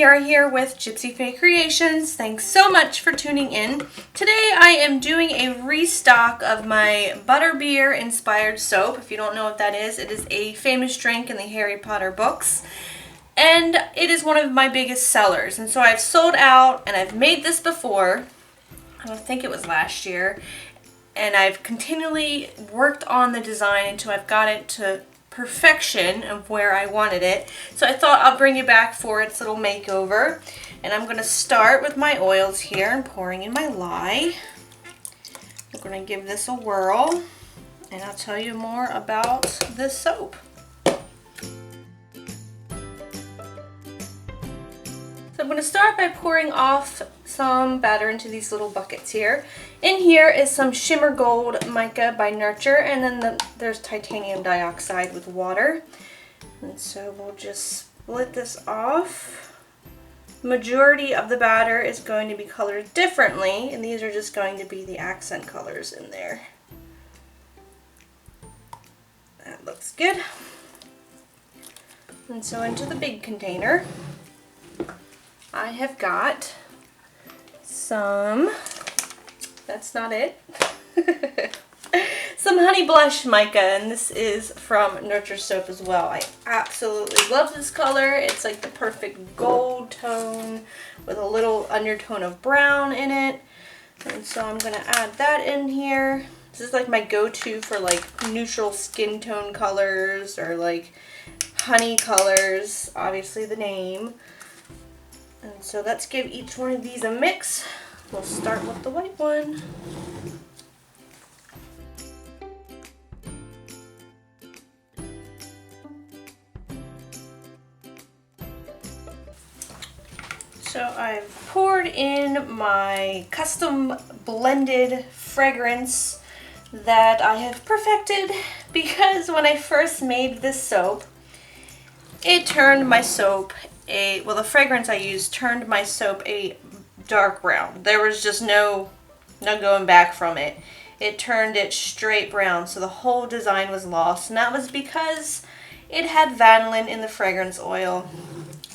Tiara here with Gypsyfae Creations. Thanks so much for tuning in. Today I am doing a restock of my Butterbeer inspired soap. If you don't know what that is, it is a famous drink in the Harry Potter books. And it is one of my biggest sellers. And so I've sold out, and I've made this before. I think it was last year. And I've continually worked on the design until I've got it to perfection of where I wanted it. So I thought I'll bring you back for its little makeover. And I'm going to start with my oils here and pouring in my lye. I'm going to give this a whirl and I'll tell you more about this soap. So I'm going to start by pouring off some batter into these little buckets here. In here is some Shimmer Gold Mica by Nurture, and then there's titanium dioxide with water. And so we'll just split this off. Majority of the batter is going to be colored differently, and these are just going to be the accent colors in there. That looks good. And so into the big container, I have got some, that's not it, some Honey Blush Mica, and this is from Nurture Soap as well. I absolutely love this color. It's like the perfect gold tone with a little undertone of brown in it. And so I'm going to add that in here. This is like my go-to for like neutral skin tone colors or like honey colors, obviously the name. And so let's give each one of these a mix. We'll start with the white one. So I've poured in my custom blended fragrance that I have perfected because when I first made this soap, it turned my soap the fragrance I used turned my soap a dark brown. There was just no going back from it. It turned it straight brown, so the whole design was lost, and that was because it had vanillin in the fragrance oil,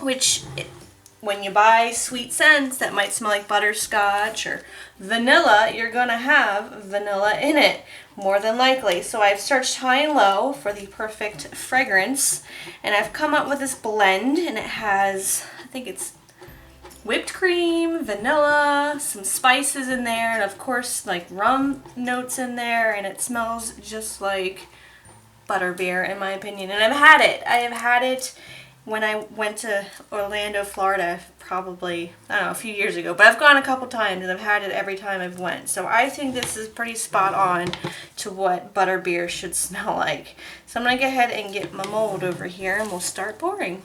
which when you buy sweet scents that might smell like butterscotch or vanilla, you're gonna have vanilla in it, more than likely. So I've searched high and low for the perfect fragrance, and I've come up with this blend, and it has, I think it's whipped cream, vanilla, some spices in there, and of course like rum notes in there, and it smells just like Butterbeer in my opinion. And I've had it. I have had it when I went to Orlando, Florida, probably, I don't know, a few years ago. But I've gone a couple times and I've had it every time I've went. So I think this is pretty spot on to what Butterbeer should smell like. So I'm going to go ahead and get my mold over here and we'll start pouring.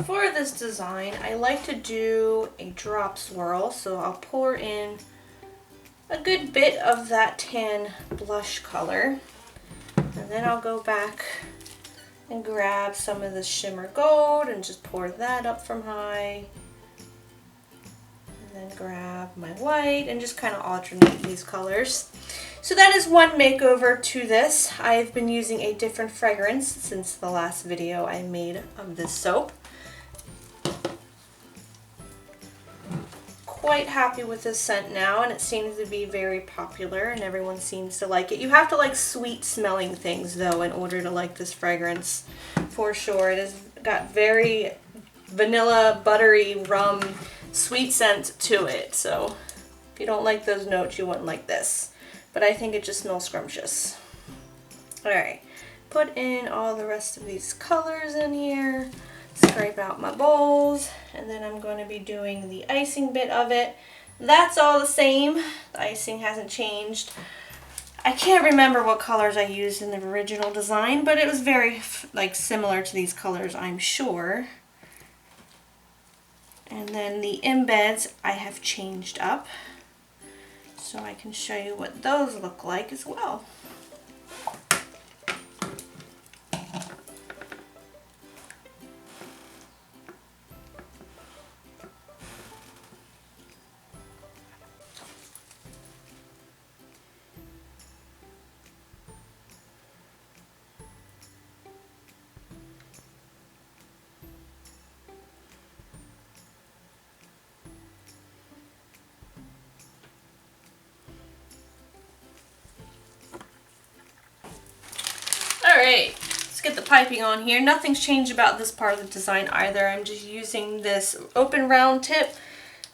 For this design, I like to do a drop swirl. So I'll pour in a good bit of that tan blush color. And then I'll go back and grab some of the Shimmer Gold and just pour that up from high. And then grab my white and just kind of alternate these colors. So that is one makeover to this. I've been using a different fragrance since the last video I made of this soap. Quite happy with this scent now, and it seems to be very popular and everyone seems to like it. You have to like sweet smelling things though in order to like this fragrance for sure. It has got very vanilla, buttery, rum, sweet scent to it. So if you don't like those notes, you wouldn't like this. But I think it just smells scrumptious. Alright, put in all the rest of these colors in here. Scrape out my bowls, and then I'm going to be doing the icing bit of it. That's all the same. The icing hasn't changed. I can't remember what colors I used in the original design, but it was very similar to these colors, I'm sure. And then the embeds I have changed up, so I can show you what those look like as well. get the piping on here. Nothing's changed about this part of the design either. I'm just using this open round tip,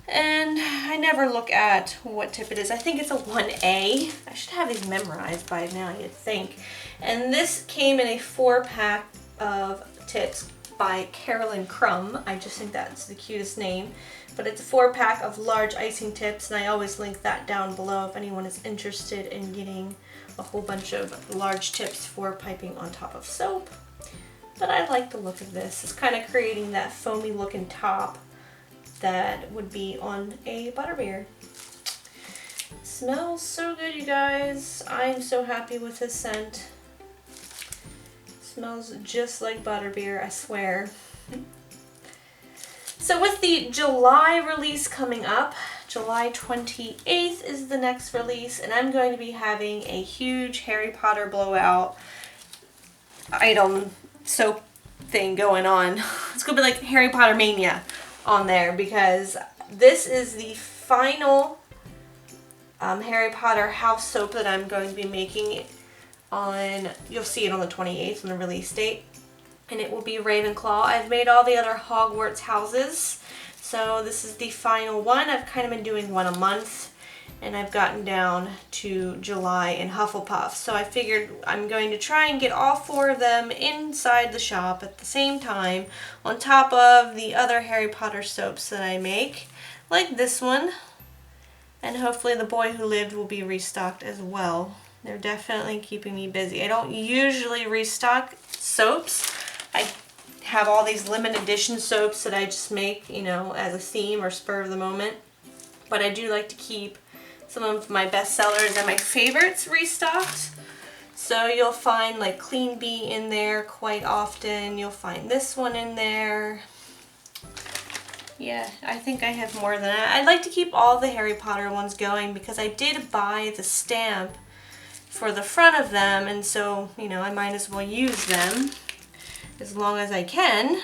and I never look at what tip it is. I think it's a 1A. I should have these memorized by now, you'd think. And this came in a 4-pack of tips by Carolyn Crumb. I just think that's the cutest name. But it's a 4-pack of large icing tips, and I always link that down below if anyone is interested in getting a whole bunch of large tips for piping on top of soap. But I like the look of this. It's kind of creating that foamy looking top that would be on a Butterbeer. Smells so good, you guys. I'm so happy with this scent. Smells just like Butterbeer, I swear. So with the July release coming up, July 28th is the next release, and I'm going to be having a huge Harry Potter blowout item soap thing going on. It's going to be like Harry Potter Mania on there, because this is the final Harry Potter house soap that I'm going to be making on, you'll see it on the 28th on the release date. And it will be Ravenclaw. I've made all the other Hogwarts houses, so this is the final one. I've kind of been doing one a month, and I've gotten down to July in Hufflepuff. So I figured I'm going to try and get all 4 of them inside the shop at the same time, on top of the other Harry Potter soaps that I make, like this one. And hopefully the Boy Who Lived will be restocked as well. They're definitely keeping me busy. I don't usually restock soaps. I have all these limited edition soaps that I just make, you know, as a theme or spur of the moment. But I do like to keep some of my best sellers and my favorites restocked. So you'll find like Clean Bee in there quite often. You'll find this one in there. Yeah, I think I have more than that. I'd like to keep all the Harry Potter ones going because I did buy the stamp for the front of them, and so, you know, I might as well use them as long as I can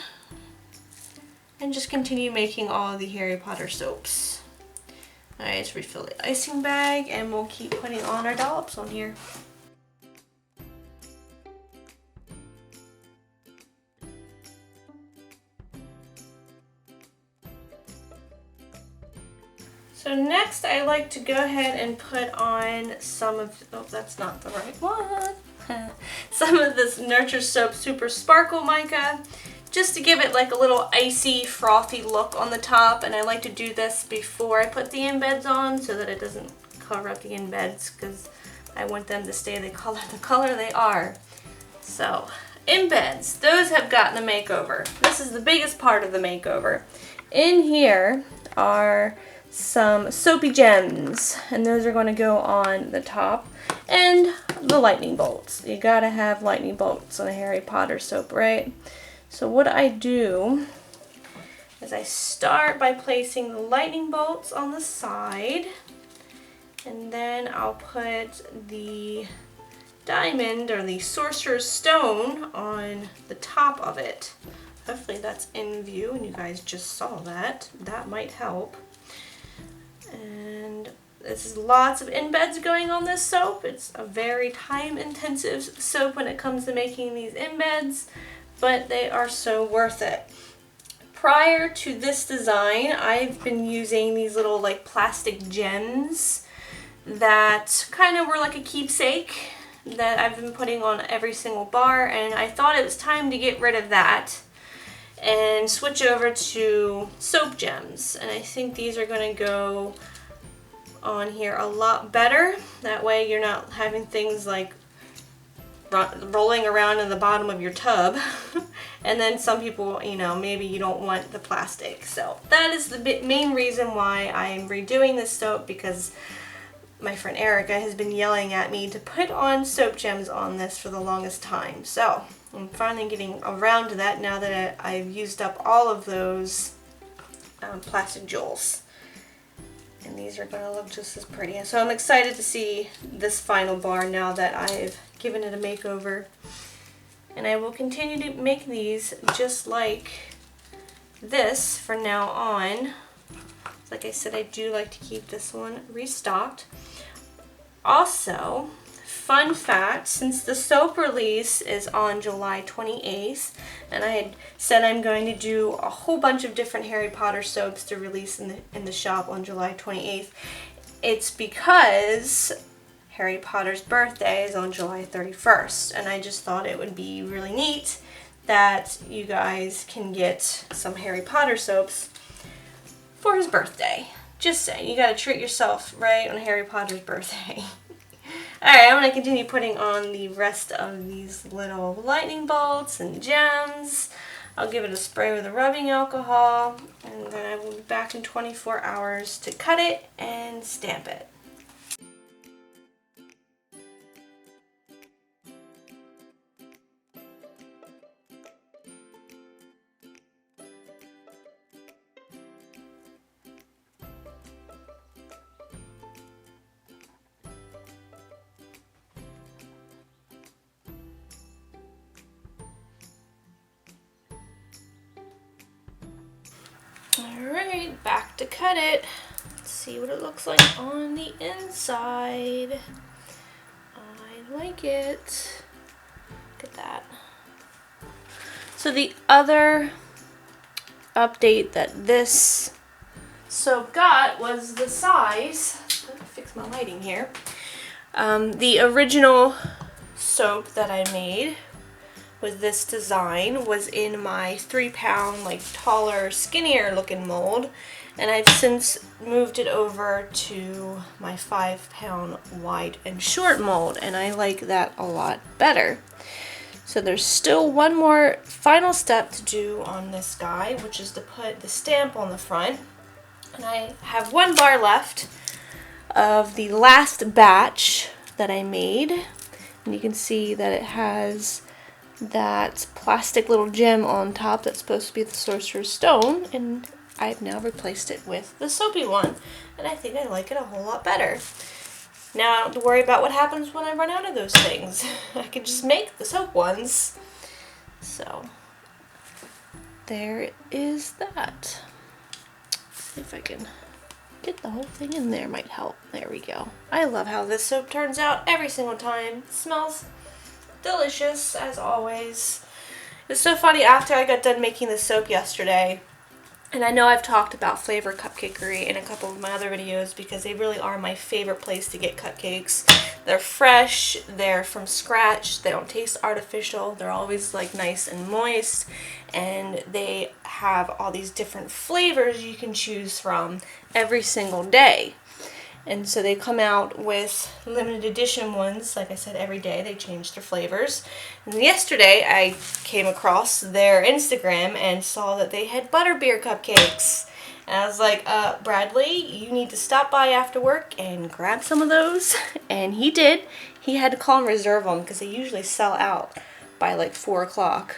and just continue making all of the Harry Potter soaps. Alright, let's refill the icing bag and we'll keep putting on our dollops on here. So next I like to go ahead and put on some of, oh, that's not the right one. Some of this Nurture Soap Super Sparkle Mica, just to give it like a little icy, frothy look on the top. And I like to do this before I put the embeds on so that it doesn't cover up the embeds, because I want them to stay the color they are. So, embeds, those have gotten a makeover. This is the biggest part of the makeover. In here are some soapy gems, and those are going to go on the top, and the lightning bolts. You gotta have lightning bolts on a Harry Potter soap, right? So what I do is I start by placing the lightning bolts on the side, and then I'll put the diamond or the sorcerer's stone on the top of it. Hopefully that's in view and you guys just saw that. That might help. And this is lots of embeds going on this soap. It's a very time-intensive soap when it comes to making these embeds, but they are so worth it. Prior to this design, I've been using these little like plastic gems that kind of were like a keepsake that I've been putting on every single bar, and I thought it was time to get rid of that and switch over to soap gems. And I think these are going to go on here a lot better. That way you're not having things like rolling around in the bottom of your tub. And then some people, you know, maybe you don't want the plastic. So that is the main reason why I'm redoing this soap, because my friend Erica has been yelling at me to put on soap gems on this for the longest time. So I'm finally getting around to that now that I've used up all of those plastic jewels. And these are going to look just as pretty. So I'm excited to see this final bar now that I've given it a makeover. And I will continue to make these just like this for now on. Like I said, I do like to keep this one restocked. Also, fun fact, since the soap release is on July 28th, and I had said I'm going to do a whole bunch of different Harry Potter soaps to release in the shop on July 28th, it's because Harry Potter's birthday is on July 31st, and I just thought it would be really neat that you guys can get some Harry Potter soaps for his birthday. Just saying, you gotta treat yourself, right, on Harry Potter's birthday. Alright, I'm gonna continue putting on the rest of these little lightning bolts and gems. I'll give it a spray with a rubbing alcohol, and then I will be back in 24 hours to cut it and stamp it. Alright, back to cut it. Let's see what it looks like on the inside. I like it. Look at that. So the other update that this soap got was the size. Let me fix my lighting here. The original soap that I made with this design was in my 3-pound, like taller, skinnier looking mold, and I've since moved it over to my 5-pound wide and short mold, and I like that a lot better. So there's still one more final step to do on this guy, which is to put the stamp on the front, and I have 1 bar left of the last batch that I made, and you can see that it has that plastic little gem on top that's supposed to be the Sorcerer's Stone, and I've now replaced it with the soapy one, and I think I like it a whole lot better. Now I don't have to worry about what happens when I run out of those things. I can just make the soap ones. So there is that. See if I can get the whole thing in there, might help. There we go. I love how this soap turns out every single time. It smells delicious as always. It's so funny, after I got done making the soap yesterday, and I know I've talked about Flavor Cupcakery in a couple of my other videos because they really are my favorite place to get cupcakes. They're fresh, they're from scratch, they don't taste artificial, they're always like nice and moist, and they have all these different flavors you can choose from every single day. And so they come out with limited edition ones, like I said, every day they change their flavors. And yesterday I came across their Instagram and saw that they had Butterbeer cupcakes. And I was like, Bradley, you need to stop by after work and grab some of those. And he did. He had to call and reserve them because they usually sell out by like 4 o'clock.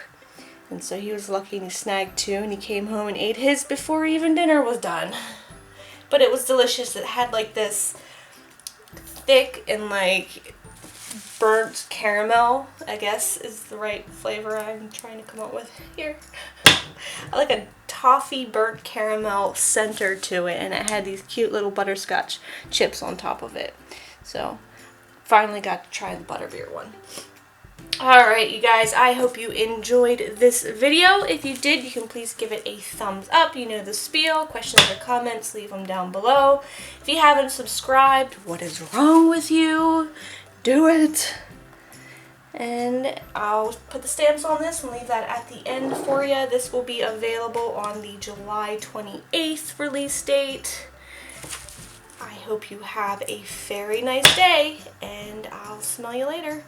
And so he was lucky and he snagged 2, and he came home and ate his before even dinner was done. But it was delicious. It had like this thick and like burnt caramel, I guess is the right flavor I'm trying to come up with here. I like a toffee burnt caramel center to it, and it had these cute little butterscotch chips on top of it. So finally got to try the Butterbeer one. Alright, you guys, I hope you enjoyed this video. If you did, you can please give it a thumbs up. You know the spiel. Questions or comments, leave them down below. If you haven't subscribed, what is wrong with you? Do it. And I'll put the stamps on this and leave that at the end for you. This will be available on the July 28th release date. I hope you have a very nice day, and I'll smell you later.